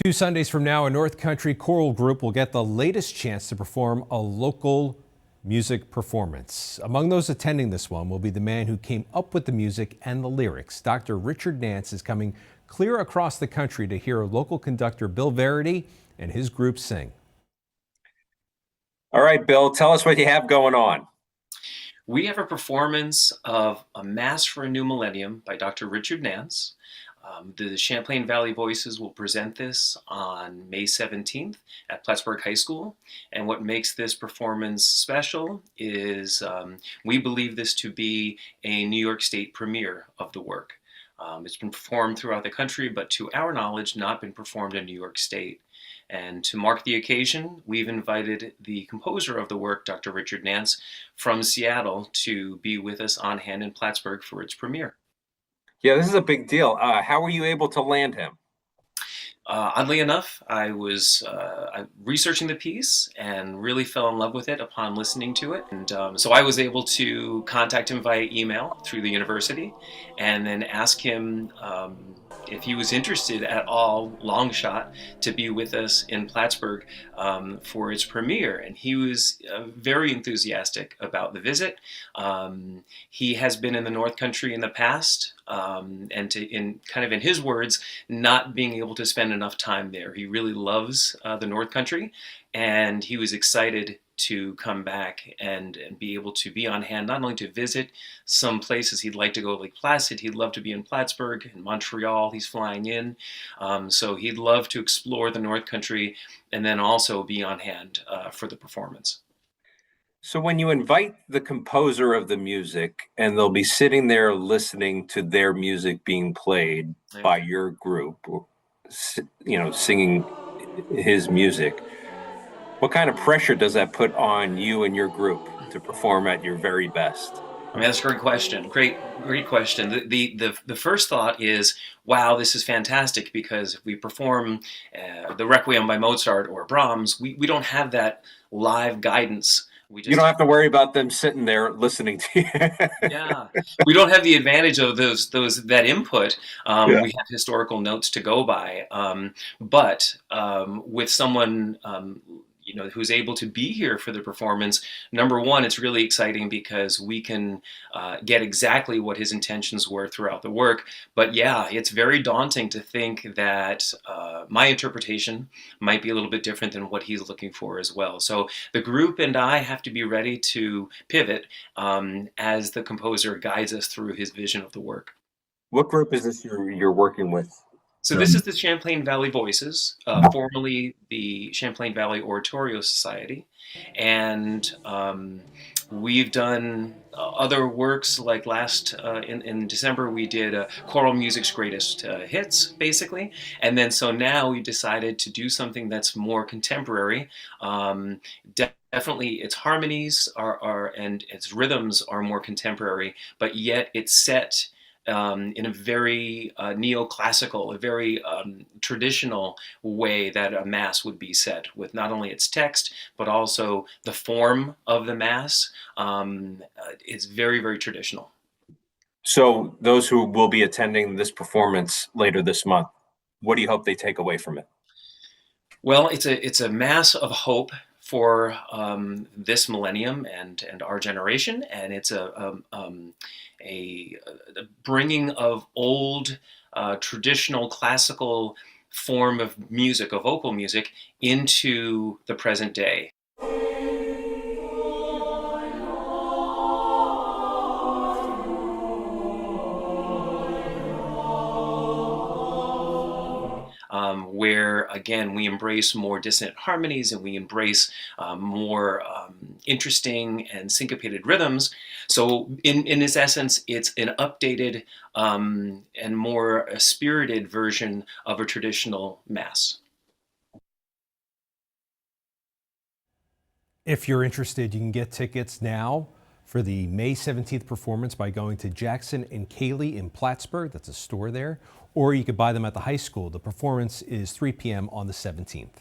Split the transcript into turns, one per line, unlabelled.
2 Sundays from now, a North Country choral group will get the latest chance to perform a local music performance. Among those attending this one will be the man who came up with the music and the lyrics. Dr. Richard Nance is coming clear across the country to hear local conductor Bill Verity and his group sing.
All right, Bill, tell us what you have going on.
We have a performance of A Mass for a New Millennium by Dr. Richard Nance. The Champlain Valley Voices will present this on May 17th at Plattsburgh High School. And what makes this performance special is we believe this to be a New York State premiere of the work. It's been performed throughout the country, but to our knowledge, not been performed in New York State. And to mark the occasion, we've invited the composer of the work, Dr. Richard Nance, from Seattle to be with us on hand in Plattsburgh for its premiere.
Yeah, this is a big deal. How were you able to land him?
Oddly enough, I was researching the piece and really fell in love with it upon listening to it. And so I was able to contact him via email through the university and then ask him if he was interested at all, long shot, to be with us in Plattsburgh for its premiere. And he was very enthusiastic about the visit. He has been in the North Country in the past, and in his words, not being able to spend enough time there. He really loves the North Country, and he was excited to come back and be able to be on hand, not only to visit some places he'd like to go, like Placid. He'd love to be in Plattsburgh and Montreal. He's flying in. So he'd love to explore the North Country and then also be on hand for the performance.
So when you invite the composer of the music and they'll be sitting there listening to their music being played by your group, singing his music, what kind of pressure does that put on you and your group to perform at your very best?
I mean, that's a great question. Great question. The first thought is, wow, this is fantastic, because if we perform the Requiem by Mozart or Brahms, we don't have that live guidance.
You don't have to worry about them sitting there listening to you.
Yeah, we don't have the advantage of that input. We have historical notes to go by, but with someone who's able to be here for the performance, number one, it's really exciting because we can get exactly what his intentions were throughout the work. But yeah, it's very daunting to think that my interpretation might be a little bit different than what he's looking for as well. So the group and I have to be ready to pivot as the composer guides us through his vision of the work.
What group is this you're working with?
So this is the Champlain Valley Voices, formerly the Champlain Valley Oratorio Society, and we've done other works, like in December we did choral music's greatest hits, basically, and then so now we decided to do something that's more contemporary. Definitely its harmonies and its rhythms are more contemporary, but yet it's set in a very neoclassical, a very traditional way that a mass would be set, with not only its text, but also the form of the mass. It's very, very traditional.
So those who will be attending this performance later this month, what do you hope they take away from it?
Well, it's a mass of hope for this millennium and our generation, and it's a bringing of old traditional classical form of music, of vocal music, into the present day. Where, again, we embrace more dissonant harmonies and we embrace more interesting and syncopated rhythms. So in its essence, it's an updated and more spirited version of a traditional mass.
If you're interested, you can get tickets now for the May 17th performance by going to Jackson and Kaylee in Plattsburgh. That's a store there. Or you could buy them at the high school. The performance is 3 p.m. on the 17th.